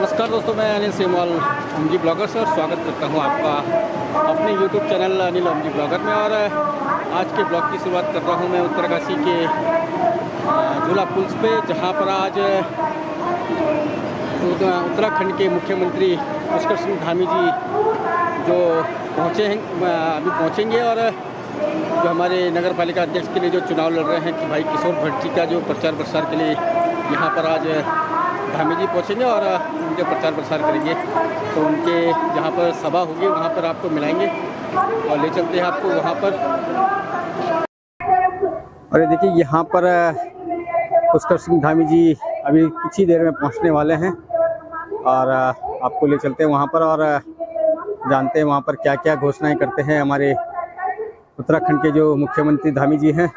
नमस्कार दोस्तों, मैं अनिल सेमवाल ओमजी ब्लॉगर से स्वागत करता हूं आपका अपने YouTube channel Anil Omji blogger में। और आज के ब्लॉग की शुरुआत कर रहा हूं मैं उत्तरकाशी के झूला पुल्स पे, जहां पर आज उत्तराखंड के मुख्यमंत्री पुष्कर सिंह धामी जी जो अभी पहुंचेंगे। और जो हमारे नगर पालिका अध्यक्ष के लिए जो चुनाव लड़ रहे हैं कि भाई किशोर भट्ट जी का जो प्रचार प्रसार के लिए यहाँ पर आज धामी जी पहुँचेंगे और उनके प्रचार प्रसार करेंगे। तो उनके जहाँ पर सभा होगी वहाँ पर आपको मिलाएंगे और ले चलते हैं आपको वहाँ पर। और ये देखिए, यहाँ पर पुष्कर सिंह धामी जी अभी कुछ ही देर में पहुँचने वाले हैं और आपको ले चलते हैं वहाँ पर और जानते हैं वहाँ पर क्या क्या घोषणाएं करते हैं हमारे उत्तराखंड के जो मुख्यमंत्री धामी जी हैं।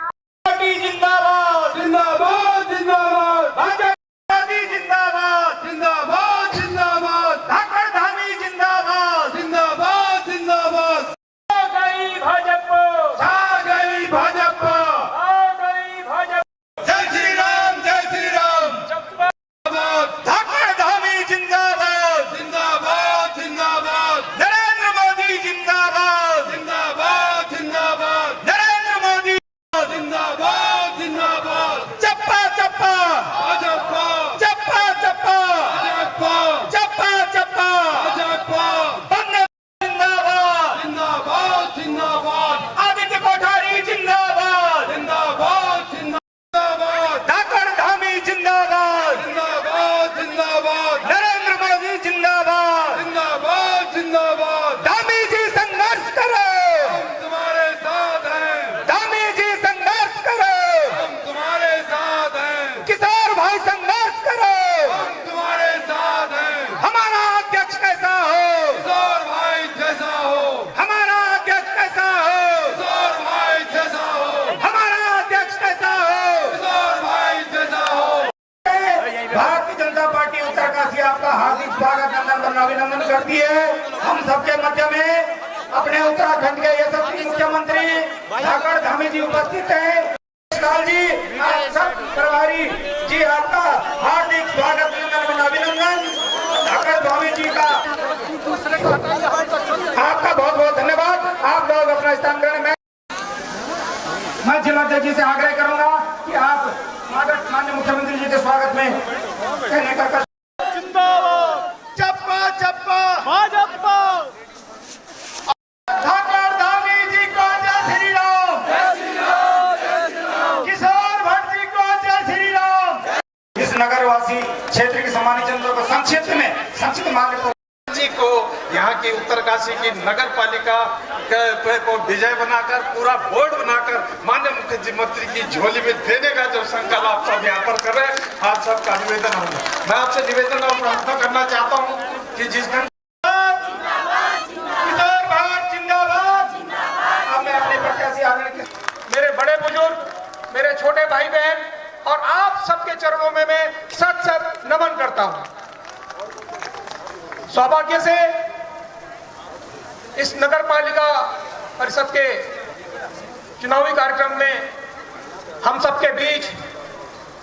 अभिनंदन करती है। हम सबके मध्य में अपने उत्तराखंड के यशस्वी मुख्यमंत्री धाकड़ धामी जी उपस्थित हैं। जी, आप सब प्रभारी जी, आपका हार्दिक स्वागत अभिनंदन। धाकड़ धामी जी का आपका बहुत बहुत धन्यवाद। आप लोग अपना स्थान ग्रहण। मैं जिलाध्यक्ष जी से आग्रह करूंगा कि आप स्वागत माननीय मुख्यमंत्री जी के स्वागत में कहने का भाजपा धाकड़ धामी जी को जय श्री राम, किशोर भट्ट जी को जय श्री राम। इस नगरवासी क्षेत्र के सम्मानित जनता को संक्षिप्त मान्य जी को यहाँ की उत्तरकाशी की नगर पालिका को विजय बनाकर पूरा बोर्ड बनाकर माननीय मुख्यमंत्री की झोली में देने का जो संकल्प आप सब यहाँ पर कर रहे हैं, आप सबका निवेदन होगा। मैं आपसे निवेदन और प्रार्थना करना चाहता हूँ कि जिस मेरे बड़े बुजुर्ग, मेरे छोटे भाई बहन और आप सबके चरणों में मैं सत नमन करता हूं। सौभाग्य से इस नगर पालिका परिषद के चुनावी कार्यक्रम में हम सबके बीच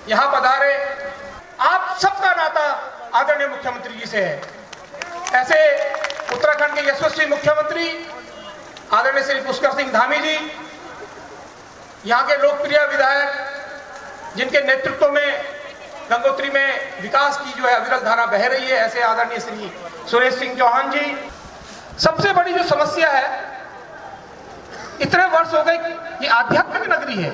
यहां पधारे आप सबका नाता आदरणीय मुख्यमंत्री जी से है। ऐसे उत्तराखंड के यशस्वी मुख्यमंत्री आदरणीय श्री पुष्कर सिंह धामी जी, यहाँ के लोकप्रिय विधायक जिनके नेतृत्व में गंगोत्री में विकास की जो है अविरल धारा बह रही है, ऐसे आदरणीय श्री सुरेश सिंह चौहान जी। सबसे बड़ी जो समस्या है, इतने वर्ष हो गए, ये आध्यात्मिक नगरी है,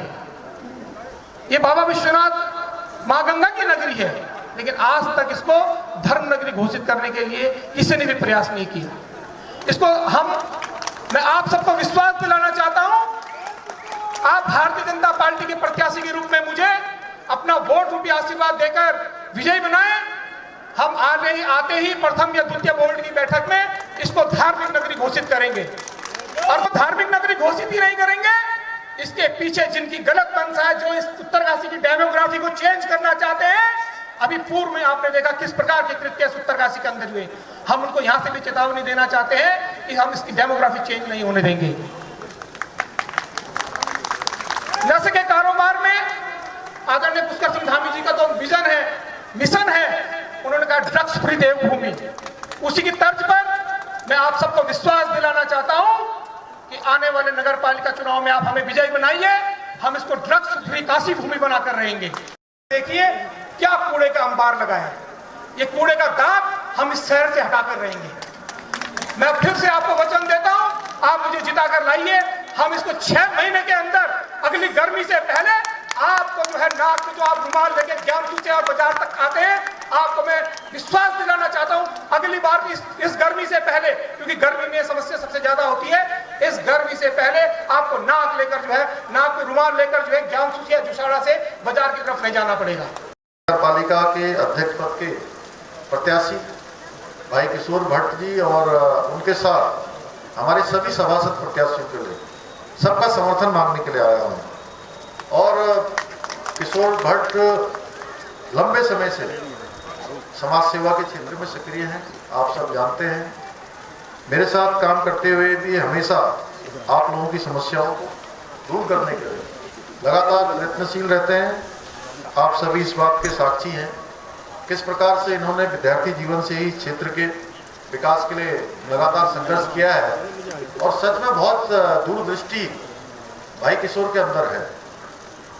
ये बाबा विश्वनाथ मां गंगा की नगरी है, लेकिन आज तक इसको धर्म नगरी घोषित करने के लिए किसी ने भी प्रयास नहीं किया। इसको मैं आप सबको विश्वास दिलाना चाहता हूं, आप भारतीय जनता पार्टी के प्रत्याशी के रूप में मुझे अपना वोट रूपी आशीर्वाद देकर विजयी बनाएं। हम आते ही प्रथम या द्वितीय बोर्ड की बैठक में इसको धार्मिक नगरी घोषित करेंगे। और वो धार्मिक नगरी घोषित ही नहीं करेंगे, इसके पीछे जिनकी गलत मंशा है, जो इस उत्तरकाशी की डेमोग्राफी को चेंज करना चाहते हैं, अभी पूर्व में आपने देखा किस प्रकार के कृत्य उत्तरकाशी के अंदर हुए। हम उनको यहां से भी चेतावनी देना चाहते हैं कि हम इसकी डेमोग्राफी चेंज नहीं होने देंगे। नशे के कारोबार में आदरणीय पुष्कर सिंह धामी जी का तो विजन है, मिशन है उन्होंने कहा ड्रग्स फ्री देवभूमि। उसी की तर्ज पर मैं आप सबको विश्वास दिलाना चाहता हूं कि आने वाले नगर पालिका चुनाव में आप हमें विजयी बनाइए, हम इसको ड्रग्स फ्री काशी भूमि बनाकर रहेंगे। देखिए क्या कूड़े का अंबार लगा है, ये कूड़े का दाग हम इस शहर से हटाकर रहेंगे। मैं फिर से आपको वचन देता हूं, आप मुझे जिताकर लाइए, हम इसको 6 महीने के अंदर अगली गर्मी से पहले आपको जो है नाक में जो आप रुमाल लेके ज्ञानसू से और बाजार तक आते हैं, आपको मैं विश्वास दिलाना चाहता हूं अगली बार इस गर्मी से पहले, क्योंकि गर्मी में समस्या सबसे ज्यादा होती है, इस गर्मी से पहले आपको नाक लेकर जो है नाक में रुमाल लेकर जो है ज्ञानसू से या जुसाड़ा से बाजार की तरफ नहीं जाना पड़ेगा। नगर पालिका के अध्यक्ष पद के प्रत्याशी भाई किशोर भट्ट जी और उनके साथ हमारे सभी सभासद प्रत्याशियों के लिए सबका समर्थन मांगने के लिए आया हूँ। और किशोर भट्ट लंबे समय से समाज सेवा के क्षेत्र में सक्रिय हैं, आप सब जानते हैं। मेरे साथ काम करते हुए भी हमेशा आप लोगों की समस्याओं को दूर करने के लिए लगातार प्रयत्नशील रहते हैं। आप सभी इस बात के साक्षी हैं किस प्रकार से इन्होंने विद्यार्थी जीवन से ही क्षेत्र के विकास के लिए लगातार संघर्ष किया है और सच में बहुत दूरदृष्टि भाई किशोर के अंदर है।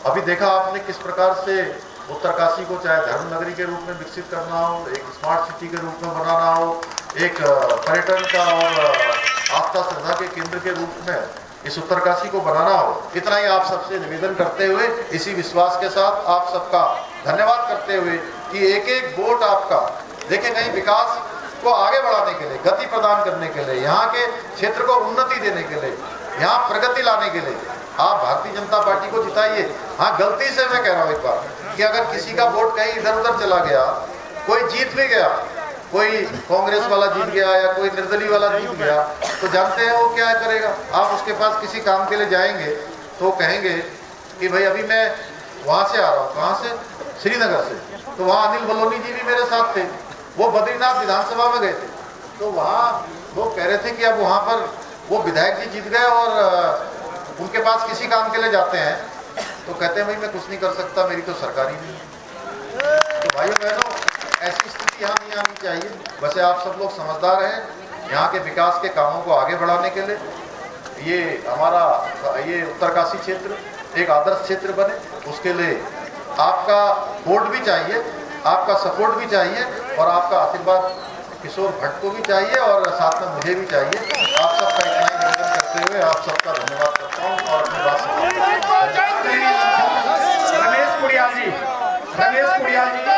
अभी देखा आपने किस प्रकार से उत्तरकाशी को चाहे धर्म नगरी के रूप में विकसित करना हो, एक स्मार्ट सिटी के रूप में बनाना हो, एक पर्यटन का और आस्था श्रद्धा के केंद्र के रूप में इस उत्तरकाशी को बनाना हो। इतना ही आप सबसे निवेदन करते हुए इसी विश्वास के साथ आप सबका धन्यवाद करते हुए कि एक एक वोट आपका देखें कहीं विकास को आगे बढ़ाने के लिए, गति प्रदान करने के लिए, यहाँ के क्षेत्र को उन्नति देने के लिए, यहाँ प्रगति लाने के लिए आप भारतीय जनता पार्टी को जिताइए। हाँ, गलती से मैं कह रहा हूँ एक बार कि अगर किसी का वोट कहीं इधर उधर चला गया, कोई जीत भी गया, कोई कांग्रेस वाला जीत गया या कोई निर्दलीय वाला जीत गया, तो जानते हैं वो क्या करेगा। आप उसके पास किसी काम के लिए जाएंगे तो कहेंगे कि भाई अभी मैं वहाँ से आ रहा हूँ, कहाँ से, श्रीनगर से, तो वहाँ अनिल बलोनी जी भी मेरे साथ थे, वो बद्रीनाथ विधानसभा में गए थे, तो वहाँ लोग कह रहे थे कि अब वहाँ पर वो विधायक जी जीत गए और उनके पास किसी काम के लिए जाते हैं तो कहते हैं भाई मैं कुछ नहीं कर सकता, मेरी तो सरकारी नहीं है। तो भाइयों बहनों, ऐसी स्थिति यहाँ नहीं आनी चाहिए। वैसे आप सब लोग समझदार हैं, यहाँ के विकास के कामों को आगे बढ़ाने के लिए ये हमारा ये उत्तरकाशी क्षेत्र एक आदर्श क्षेत्र बने, उसके लिए आपका वोट भी चाहिए, आपका सपोर्ट भी चाहिए और आपका आशीर्वाद किशोर भट्ट को भी चाहिए और साथ में मुझे भी चाहिए। आप सबका इतना ही निवेदन करते हुए आप सबका धन्यवाद करता हूँ और अपनी बात रमेश कुड़ियाल जी